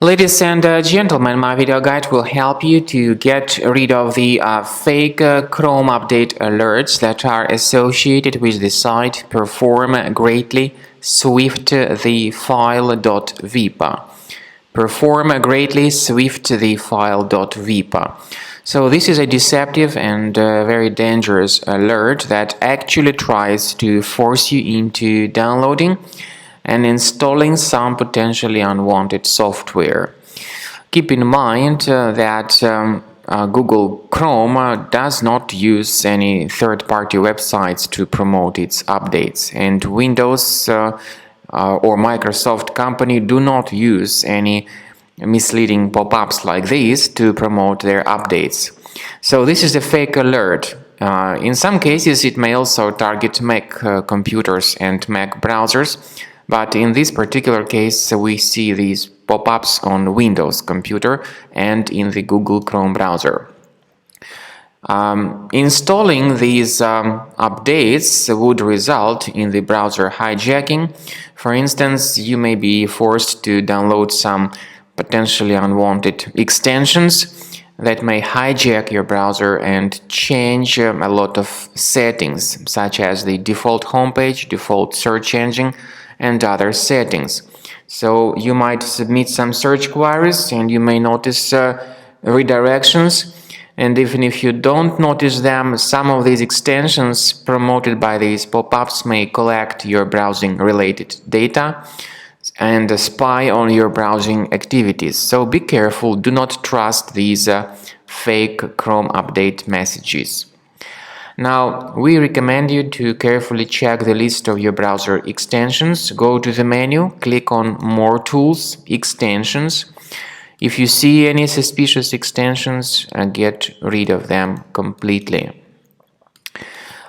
Ladies and gentlemen, my video guide will help you to get rid of the fake Chrome update alerts that are associated with the site Performgreatlyswiftthefile.vip. Performgreatlyswiftthefile.vip. So this is a deceptive and very dangerous alert that actually tries to force you into downloading and installing some potentially unwanted software. Keep in mind that Google Chrome does not use any third-party websites to promote its updates, and Windows or Microsoft company do not use any misleading pop-ups like these to promote their updates. So this is a fake alert. In some cases it may also target Mac computers and Mac browsers, but in this particular case we see these pop-ups on Windows computer and in the Google Chrome browser. Installing these updates would result in the browser hijacking. For instance, you may be forced to download some potentially unwanted extensions that may hijack your browser and change a lot of settings, such as the default homepage, default search engine, and other settings. So you might submit some search queries and you may notice redirections, and even if you don't notice them, some of these extensions promoted by these pop-ups may collect your browsing related data and spy on your browsing activities. So be careful, do not trust these fake Chrome update messages. Now, we recommend you to carefully check the list of your browser extensions. Go to the menu, click on More Tools, Extensions. If you see any suspicious extensions, get rid of them completely.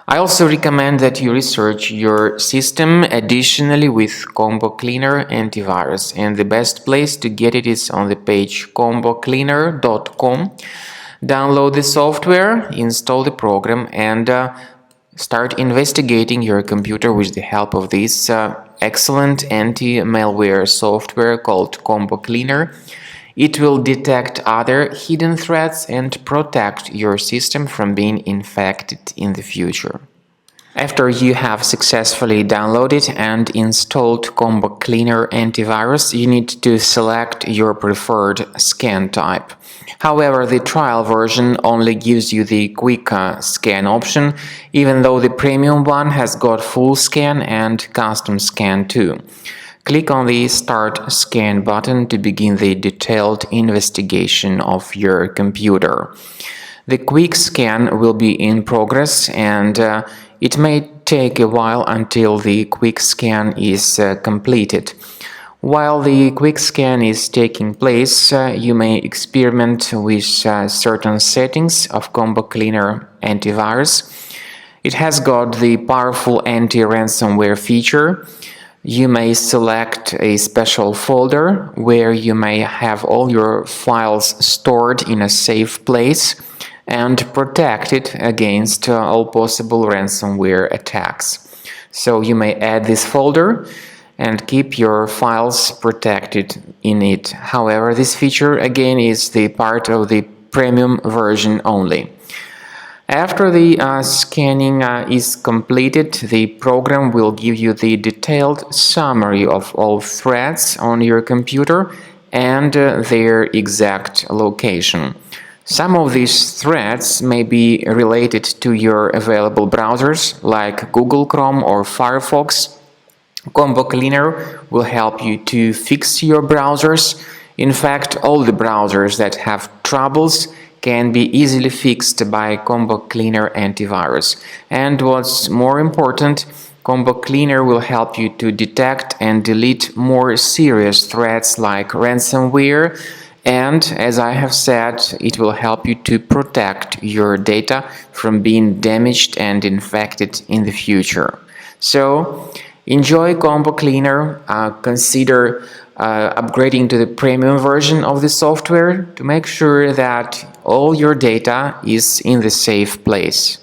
I also recommend that you research your system additionally with Combo Cleaner antivirus, and the best place to get it is on the page combocleaner.com. Download the software, install the program, and start investigating your computer with the help of this excellent anti-malware software called Combo Cleaner. It will detect other hidden threats and protect your system from being infected in the future. After you have successfully downloaded and installed Combo Cleaner antivirus, you need to select your preferred scan type. However, the trial version only gives you the quick scan option, even though the premium one has got full scan and custom scan too. Click on the Start Scan button to begin the detailed investigation of your computer. The quick scan will be in progress, and it may take a while until the quick scan is completed. While the quick scan is taking place, you may experiment with certain settings of Combo Cleaner antivirus. It has got the powerful anti-ransomware feature. You may select a special folder where you may have all your files stored in a safe place and protect it against all possible ransomware attacks. So you may add this folder and keep your files protected in it. However, this feature again is the part of the premium version only. After the scanning is completed, the program will give you the detailed summary of all threats on your computer and their exact location. Some of these threats may be related to your available browsers like Google Chrome or Firefox. Combo Cleaner will help you to fix your browsers. In fact, all the browsers that have troubles can be easily fixed by Combo Cleaner antivirus. And what's more important, Combo Cleaner will help you to detect and delete more serious threats like ransomware, and as I have said, it will help you to protect your data from being damaged and infected in the future. So, enjoy Combo Cleaner. Consider upgrading to the premium version of the software to make sure that all your data is in the safe place.